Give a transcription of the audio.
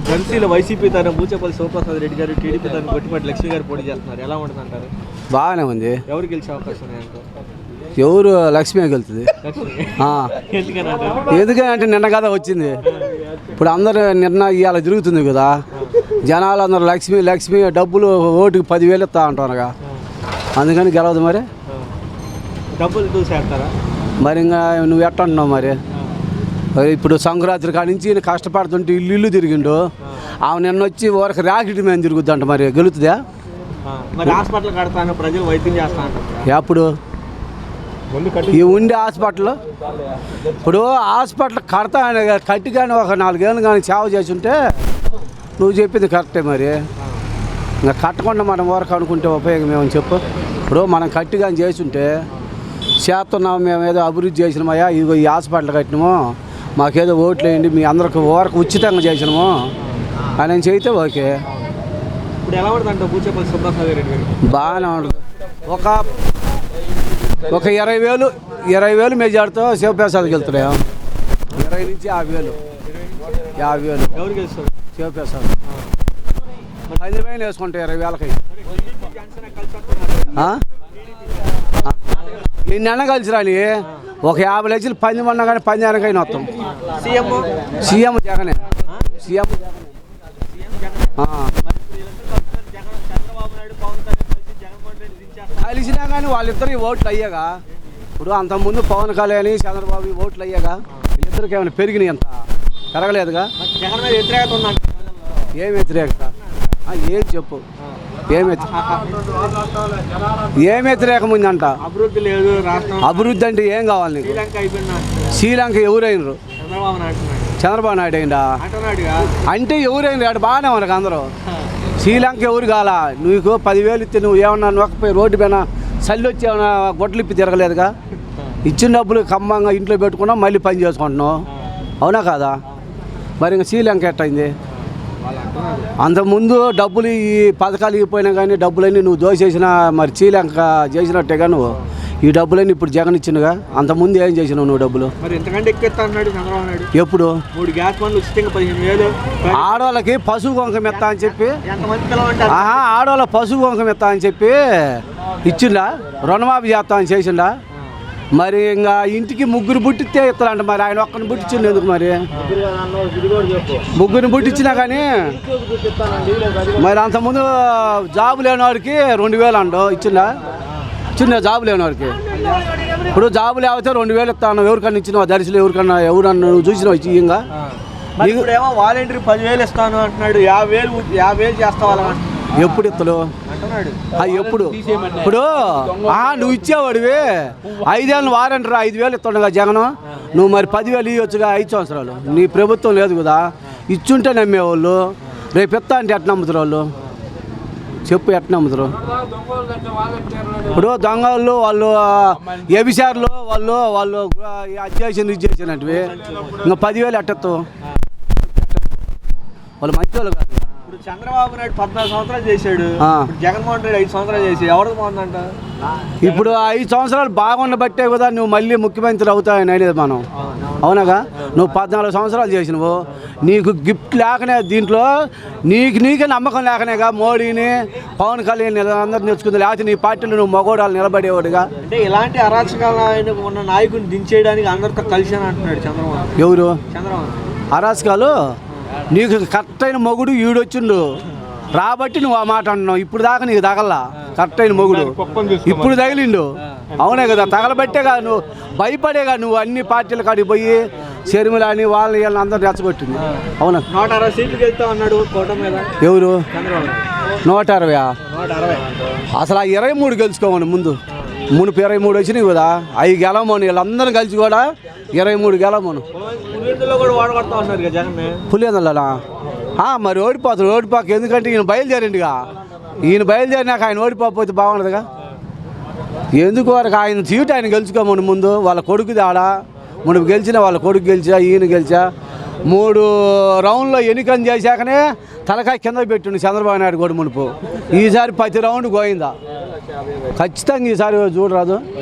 జన్సీలో YCP తన బూచేపల్లి శివప్రసాద్ రెడ్డి గారు, TDP తన గొట్టిపాటి లక్ష్మి గారు పోటీ చేస్తున్నారు. ఎలా ఉంటుంది అంటారు? బాగానే ఉంది. ఎవరు గెలిచే అవకాశం ఉన్నాయంటారు? ఎవరు లక్ష్మి గెలుతుంది. ఎందుకంటే నిన్న కదా వచ్చింది. ఇప్పుడు అందరు నిన్న ఇవాళ తిరుగుతుంది కదా, జనాలు అందరూ లక్ష్మి లక్ష్మి డబ్బులు ఓటుకి 10,000 ఇస్తా అంటారుగా, అందుకని గెలవదు. మరి డబ్బులు చూసేస్తారా? మరి ఇంకా నువ్వు ఎట్టంటున్నావు? మరి ఇప్పుడు సంక్రాంతి కాడి నుంచి కష్టపడుతుంటే ఇల్లు తిరిగిండు. ఆమె నిన్న వచ్చి ఊరికి రాకెట్ మీద తిరుగుద్దంట. మరి గెలుతుందా? మరి హాస్పిటల్ కడతాను, ప్రజలు వైద్యం చేస్తాను. ఎప్పుడు ఈ ఉండే హాస్పిటల్, ఇప్పుడు హాస్పిటల్ కడతా కట్టి కానీ ఒక 4 ఏళ్ళు కానీ సేవ చేసి ఉంటే నువ్వు చెప్పింది కరెక్టే. మరి ఇంకా కట్టకుండా మనం వరకు అనుకుంటే ఉపయోగం ఏమని చెప్పు. ఇప్పుడు మనం కట్టి కానీ చేసి ఉంటే చేస్తున్నాము, మేము ఏదో అభివృద్ధి చేసినామయ్యా, ఇదిగో ఈ హాస్పిటల్ కట్టినాము, మాకేదో ఓట్లు వేయండి, మీ అందరికి వరకు ఉచితంగా చేసినాము అని చేయితే ఓకే. ఇప్పుడు ఎలా ఉంటుంది అంటే బూచేపల్లి శివప్రసాద్ రెడ్డి గారు బాగానే ఉంటుంది. ఒక 20,000 మెజార్టీతో శివప్రసాద్కి వెళ్తున్నాయా? 20 నుంచి 50,000. ఎవరు గెలుస్తారు? శివప్రసాద్ 10,000 వేసుకుంటే 20,000కి ఎన్న కలిసి రాని ఒక 50 లక్షలు పందెం అన్నా కానీ పందానికైనా వస్తాం. సీఎం జగనే. సీఎం కలిసినా కానీ వాళ్ళిద్దరు ఓట్లు అయ్యాగా. ఇప్పుడు అంతకుముందు పవన్ కళ్యాణ్ చంద్రబాబు ఓట్లు అయ్యాగా, వీళ్ళిద్దరికి ఏమైనా పెరిగినాయి? అంత పెరగలేదుగా. ఏం వ్యతిరేకత? ఏం చెప్పు. ఏం వ్యతిరేకం ఉందంట? అభివృద్ధి లేదు. అభివృద్ధి అంటే ఏం కావాలి నీకు? శ్రీలంక ఎవరైనరు? చంద్రబాబు నాయుడు అయిందా? అంటే ఎవరైనా అటు బాగానే ఉన్నారు అందరూ. శ్రీలంక ఎవరు కాల? నీకు 10,000 ఇస్తే నువ్వు ఏమన్నా నొక్కపోయి రోడ్డు పైన చల్లి వచ్చి ఏమన్నా గొడ్డలు ఇప్పి తిరగలేదుగా. ఇచ్చిన డబ్బులు ఖమ్మంగా ఇంట్లో పెట్టుకున్నావు, మళ్ళీ పని చేసుకుంటున్నావు. అవునా కాదా? మరి ఇంకా శ్రీలంక ఎట్టయింది? అంతకుముందు డబ్బులు ఈ పథకాలు ఇవ్వపోయినా కానీ డబ్బులన్నీ నువ్వు దోసేసినా మరి శ్రీలంక చేసినట్టేగా. నువ్వు ఈ డబ్బులన్నీ ఇప్పుడు జగన్ ఇచ్చినగా. అంతకుముందు ఏం చేసినావు నువ్వు డబ్బులు? ఎప్పుడు? 3 గ్యాస్ బండ్లు ఉచితంగా 15,000. ఆడవాళ్ళకి పశువు కొంకం ఎత్తా అని చెప్పి, ఆడవాళ్ళ పశువు కొంకం ఎత్తా అని చెప్పి ఇచ్చిండా? రుణమాఫీ చేస్తా అని చేసిండా? మరి ఇంకా ఇంటికి 3 బుట్టిస్తే ఇస్తాడంట. మరి ఆయన ఒక్కరిని బుట్టించిండు ఎందుకు? మరి 3 బుట్టించినా కానీ మరి అంతకుముందు జాబు లేనివాడికి 2,000 అండు ఇచ్చిందా? ఇచ్చిందా జాబు లేనివాడికి? ఇప్పుడు జాబు లేకపోతే 2,000 ఇస్తాను. ఎవరికన్నా ఇచ్చినావా? దర్శలు ఎవరికన్నా ఎవరన్నా నువ్వు చూసినావు? ఇయ్యంగా ఇప్పుడేమో వాలంటీర్ 10,000 ఇస్తాను అంటున్నాడు. 50,000 చేస్తావా? ఎప్పుడు ఇత్తలు? ఎప్పుడు? ఇప్పుడు నువ్వు ఇచ్చేవాడివి 5 ఏళ్ళు వారంటీ 5,000 ఇస్తుండగా జగన్. నువ్వు మరి 10,000 ఇవ్వచ్చుగా. 5 సంవత్సరాలు నీ ప్రభుత్వం లేదు కదా. ఇచ్చుంటే నమ్మేవాళ్ళు. రేపు ఇస్తా అంటే ఎట్లా నమ్ముతారు వాళ్ళు? చెప్పు, ఎట్లా నమ్ముతారు? ఇప్పుడు దొంగలు వాళ్ళు, వ్యభిచారులు వాళ్ళు అది చేసినట్టువి ఇంకా 10,000 ఎట్టెత్తావు? వాళ్ళు మంచి వాళ్ళు కాదు. ఇప్పుడు చంద్రబాబు నాయుడు 14 సంవత్సరాలు చేశాడు, జగన్మోహన్ రెడ్డి 5 సంవత్సరాలు చేసి ఎవరు బాగుందంట? ఇప్పుడు 5 సంవత్సరాలు బాగుండబట్టే కదా నువ్వు మళ్ళీ ముఖ్యమంత్రి అవుతాయని అనేది మనం. అవునగా? నువ్వు 14 సంవత్సరాలు చేసినవు, నీకు గిఫ్ట్ లేకనే, దీంట్లో నీకే నమ్మకం లేకనేగా మోడీని పవన్ కళ్యాణ్ అందరూ నేర్చుకుంది. లేకపోతే నీ పార్టీలో నువ్వు మగోడాలు నిలబడేవాడుగా. అంటే ఇలాంటి అరాచకాలు ఉన్న నాయకుడిని దించేయడానికి అందరితో కలిసి అని అంటున్నాడు చంద్రబాబు. ఎవరు చంద్రబాబు? అరాచకాలు నీకు కరెక్ట్ అయిన మొగుడు ఈడొచ్చిండు రాబట్టి నువ్వు ఆ మాట అంటున్నావు. ఇప్పుడు దాకా నీకు తగల్లా కరెక్ట్ అయిన మొగుడు, ఇప్పుడు తగిలిండు. అవునే కదా, తగలబట్టే కాదు నువ్వు భయపడేగా నువ్వు అన్ని పార్టీల కాడికి పోయి షర్మిలని వీళ్ళని అందరూ రెచ్చగొట్టింది. అవునా? 160 సీట్లు గెలుస్తా అన్నాడు కూటమి మీద. ఎవరు? 160? అసలు 23 గెలుచుకోమని ముందు. మునుపు 23 వచ్చినాయి కదా, అవి గెలవమని వీళ్ళందరూ కలిసి కూడా 23 గెలవమను. పులివెందులనా? మరి ఓడిపోతాడు. ఓడిపోక ఎందుకంటే ఈయన బయలుదేరిండిగా. ఈయన బయలుదేరినాక ఆయన ఓడిపోతే బాగుండదుగా. ఎందుకు వరకు ఆయన సీటు ఆయన గెలుచుకోమని ముందు. వాళ్ళ కొడుకుది ఆడ మునుపు గెలిచినా, వాళ్ళ కొడుకు గెలిచా, ఈయన గెలిచా. 3 రౌండ్లో ఎన్నికలు చేశాకనే తలకాయ కింద పెట్టిండు చంద్రబాబు నాయుడు కూడా మునుపు. ఈసారి 10 రౌండ్ పోయిందా? ఖచ్చితంగా ఈసారి చూడరాదు.